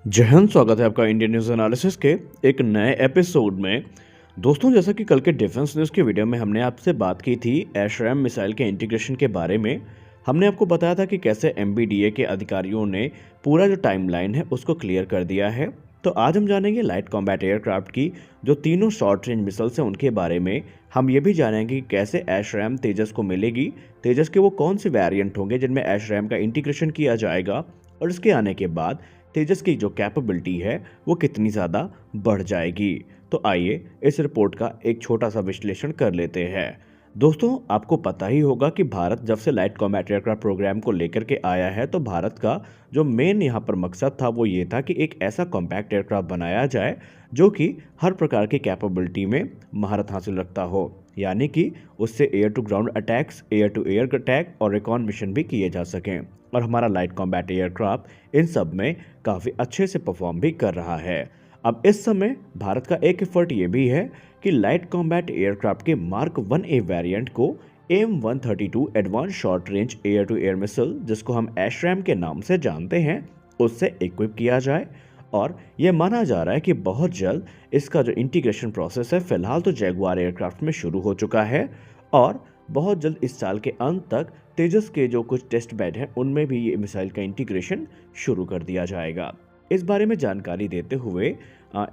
जय हिंद। स्वागत है आपका इंडियन न्यूज़ एनालिसिस के एक नए एपिसोड में। दोस्तों, जैसा कि कल के डिफेंस न्यूज़ की वीडियो में हमने आपसे बात की थी एशरैम मिसाइल के इंटीग्रेशन के बारे में। हमने आपको बताया था कि कैसे एमबीडीए के अधिकारियों ने पूरा जो टाइमलाइन है उसको क्लियर कर दिया है। तो आज हम जानेंगे लाइट कॉम्बैट एयरक्राफ्ट की जो तीनों शॉर्ट रेंज मिसाइल्स हैं उनके बारे में। हम ये भी जानेंगे कि कैसे एशरैम तेजस को मिलेगी, तेजस के वो कौन से वेरिएंट होंगे जिनमें एशरैम का इंटीग्रेशन किया जाएगा, और इसके आने के बाद तेजस की जो कैपेबिलिटी है वो कितनी ज़्यादा बढ़ जाएगी। तो आइए इस रिपोर्ट का एक छोटा सा विश्लेषण कर लेते हैं। दोस्तों, आपको पता ही होगा कि भारत जब से लाइट कॉम्बैट एयरक्राफ्ट प्रोग्राम को लेकर के आया है तो भारत का जो मेन यहाँ पर मकसद था वो ये था कि एक ऐसा कॉम्पैक्ट एयरक्राफ्ट बनाया जाए जो कि हर प्रकार की कैपेबिलिटी में महारत हासिल रखता हो, यानी कि उससे air to ground attacks, air to air attack और रिकॉन मिशन भी किए जा सकें। और हमारा लाइट कॉम्बैट एयरक्राफ्ट इन सब में काफ़ी अच्छे से परफॉर्म भी कर रहा है। अब इस समय भारत का एक एफर्ट ये भी है कि लाइट कॉम्बैट एयरक्राफ्ट के मार्क 1A वेरिएंट को AIM-132 advance short range air to air missile, जिसको हम एशरैम के नाम से जानते हैं, उससे इक्विप किया जाए। और यह माना जा रहा है कि बहुत जल्द इसका जो इंटीग्रेशन प्रोसेस है फिलहाल तो जैगुआर एयरक्राफ्ट में शुरू हो चुका है, और बहुत जल्द इस साल के अंत तक तेजस के जो कुछ टेस्ट बेड हैं उनमें भी ये मिसाइल का इंटीग्रेशन शुरू कर दिया जाएगा। इस बारे में जानकारी देते हुए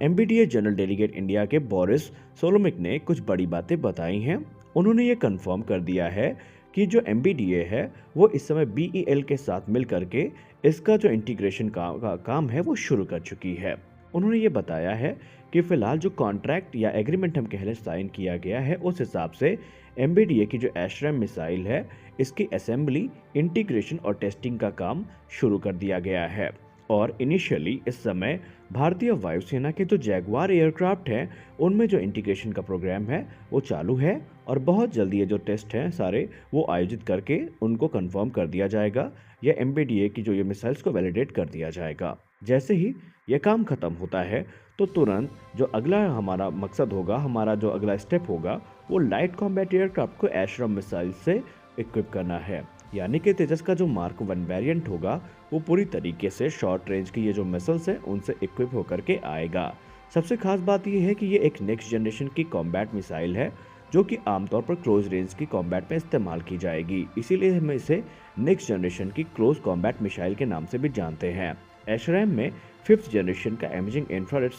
एमबीडीए जनरल डेलीगेट इंडिया के बोरिस सोलोमिक ने कुछ बड़ी बातें बताई हैं। उन्होंने ये कंफर्म कर दिया है कि जो एमबीडीए है वो इस समय बीईएल के साथ मिल करके इसका जो इंटीग्रेशन का काम है वो शुरू कर चुकी है। उन्होंने ये बताया है कि फिलहाल जो कॉन्ट्रैक्ट या एग्रीमेंट हम कह लें साइन किया गया है उस हिसाब से एमबीडीए की जो एशरैम मिसाइल है इसकी असेंबली, इंटीग्रेशन और टेस्टिंग का काम शुरू कर दिया गया है। और इनिशियली इस समय भारतीय वायुसेना के जो जैगुआर एयरक्राफ्ट हैं उनमें जो इंटीग्रेशन का प्रोग्राम है वो चालू है, और बहुत जल्दी ये जो टेस्ट हैं सारे वो आयोजित करके उनको कंफर्म कर दिया जाएगा या एमबीडीए की जो ये मिसाइल्स को वैलिडेट कर दिया जाएगा। जैसे ही ये काम खत्म होता है तो तुरंत जो अगला हमारा मकसद होगा, हमारा जो अगला स्टेप होगा, वो लाइट कॉम्बैट एयरक्राफ्ट को एशरम मिसाइल से इक्विप करना है। यानी कि तेजस का जो मार्क 1 वेरिएंट होगा वो पूरी तरीके से शॉर्ट रेंज की ये जो मिसाइल्स हैं उनसे इक्विप होकर के आएगा। सबसे खास बात ये है कि ये एक नेक्स्ट जनरेशन की कॉम्बैट मिसाइल है जो कि आमतौर पर क्लोज रेंज की कॉम्बैट में इस्तेमाल की जाएगी, इसीलिए हम इसे नेक्स्ट जनरेशन की क्लोज कॉम्बैट मिसाइल के नाम से भी जानते हैं। एशरैम में 5th जनरेशन का इमेजिंग इंफ्रारेड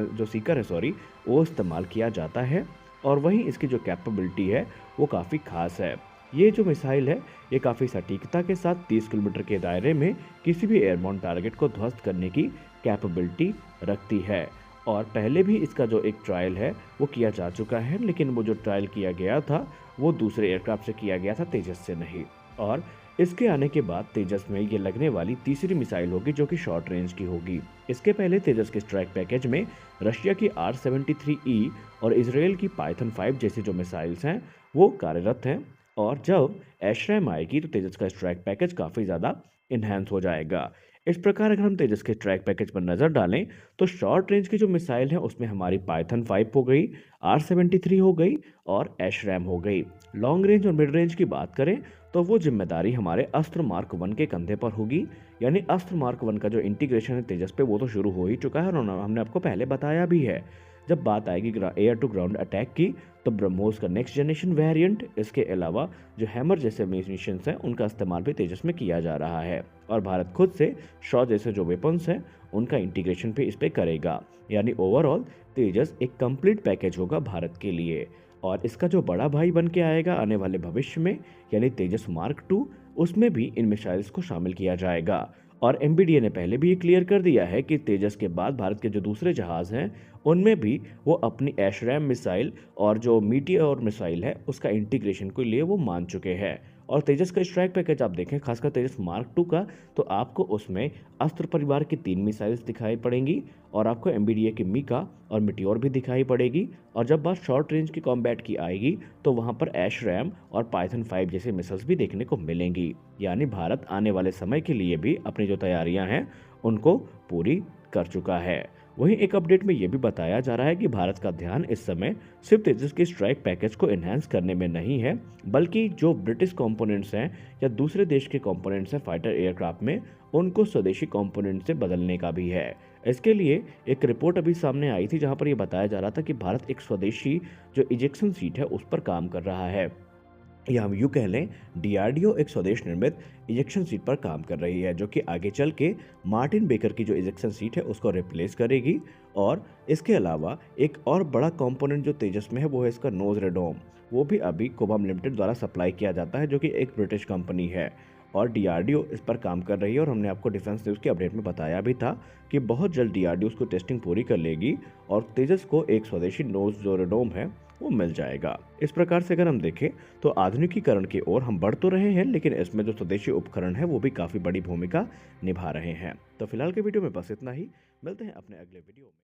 जो सीकर है वो इस्तेमाल किया जाता है, और वहीं इसकी जो कैपेबिलिटी है वो काफ़ी खास है। ये जो मिसाइल है ये काफ़ी सटीकता के साथ 30 किलोमीटर के दायरे में किसी भी एयरबोर्न टारगेट को ध्वस्त करने की कैपेबिलिटी रखती है। और पहले भी इसका जो एक ट्रायल है वो किया जा चुका है, लेकिन वो जो ट्रायल किया गया था वो दूसरे एयरक्राफ्ट से किया गया था, तेजस से नहीं। और इसके आने के बाद तेजस में ये लगने वाली तीसरी मिसाइल होगी जो कि शॉर्ट रेंज की होगी। इसके पहले तेजस के स्ट्राइक पैकेज में रशिया की R-73E और इसराइल की पाइथन 5 जैसी जो मिसाइल्स हैं वो कार्यरत हैं, और जब एशरैम आएगी तो तेजस का स्ट्राइक पैकेज काफ़ी ज़्यादा इन्हेंस हो जाएगा। इस प्रकार अगर हम तेजस के स्ट्राइक पैकेज पर नज़र डालें तो शॉर्ट रेंज की जो मिसाइल है उसमें हमारी पाइथन 5 हो गई, R-73 हो गई और एशरैम हो गई। लॉन्ग रेंज और मिड रेंज की बात करें तो वो जिम्मेदारी हमारे अस्त्र मार्क 1 के कंधे पर होगी। यानी अस्त्र मार्क 1 का जो इंटीग्रेशन है तेजस पे वो तो शुरू हो ही चुका है, और हमने आपको पहले बताया भी है। जब बात आएगी एयर टू ग्राउंड अटैक की तो ब्रह्मोस का नेक्स्ट जनरेशन वेरिएंट, इसके अलावा जो हैमर जैसे मिशंस हैं उनका इस्तेमाल भी तेजस में किया जा रहा है, और भारत खुद से शॉ जैसे जो वेपन्स हैं उनका इंटीग्रेशन भी इस पे करेगा। यानी ओवरऑल तेजस एक कंप्लीट पैकेज होगा भारत के लिए। और इसका जो बड़ा भाई बन के आएगा आने वाले भविष्य में, यानी तेजस मार्क 2, उसमें भी इन मिसाइल्स को शामिल किया जाएगा। और एमबीडीए ने पहले भी ये क्लियर कर दिया है कि तेजस के बाद भारत के जो दूसरे जहाज हैं उनमें भी वो अपनी एशरैम मिसाइल और जो मीटियोर मिसाइल है उसका इंटीग्रेशन के लिए वो मान चुके हैं। और तेजस का स्ट्राइक पैकेज आप देखें, खासकर तेजस मार्क 2 का, तो आपको उसमें अस्त्र परिवार की 3 मिसाइल्स दिखाई पड़ेंगी, और आपको एमबीडीए की मीका और मिटियोर भी दिखाई पड़ेगी। और जब बात शॉर्ट रेंज की कॉम्बैट की आएगी तो वहाँ पर एशरैम और पाइथन 5 जैसे मिसाइल्स भी देखने को मिलेंगी। यानी भारत आने वाले समय के लिए भी अपनी जो तैयारियां हैं उनको पूरी कर चुका है। वहीं एक अपडेट में ये भी बताया जा रहा है कि भारत का ध्यान इस समय सिर्फ तेजस के स्ट्राइक पैकेज को एनहांस करने में नहीं है, बल्कि जो ब्रिटिश कंपोनेंट्स हैं या दूसरे देश के कंपोनेंट्स हैं फाइटर एयरक्राफ्ट में, उनको स्वदेशी कंपोनेंट से बदलने का भी है। इसके लिए एक रिपोर्ट अभी सामने आई थी जहां पर यह बताया जा रहा था कि भारत एक स्वदेशी जो इजेक्शन सीट है उस पर काम कर रहा है, या हम यूँ कह लें डीआरडीओ एक स्वदेश निर्मित इजेक्शन सीट पर काम कर रही है, जो कि आगे चल के मार्टिन बेकर की जो इजेक्शन सीट है उसको रिप्लेस करेगी। और इसके अलावा एक और बड़ा कंपोनेंट जो तेजस में है वो है इसका नोज रेडोम। वो भी अभी कोबम लिमिटेड द्वारा सप्लाई किया जाता है, जो कि एक ब्रिटिश कंपनी है, और डीआरडीओ इस पर काम कर रही है। और हमने आपको डिफेंस न्यूज़ के अपडेट में बताया भी था कि बहुत जल्द डीआरडीओ उसको टेस्टिंग पूरी कर लेगी और तेजस को एक स्वदेशी नोज जो रेडोम है वो मिल जाएगा। इस प्रकार से अगर हम देखें तो आधुनिकीकरण की ओर हम बढ़ तो रहे हैं, लेकिन इसमें जो स्वदेशी उपकरण है वो भी काफी बड़ी भूमिका निभा रहे हैं। तो फिलहाल के वीडियो में बस इतना ही। मिलते हैं अपने अगले वीडियो में।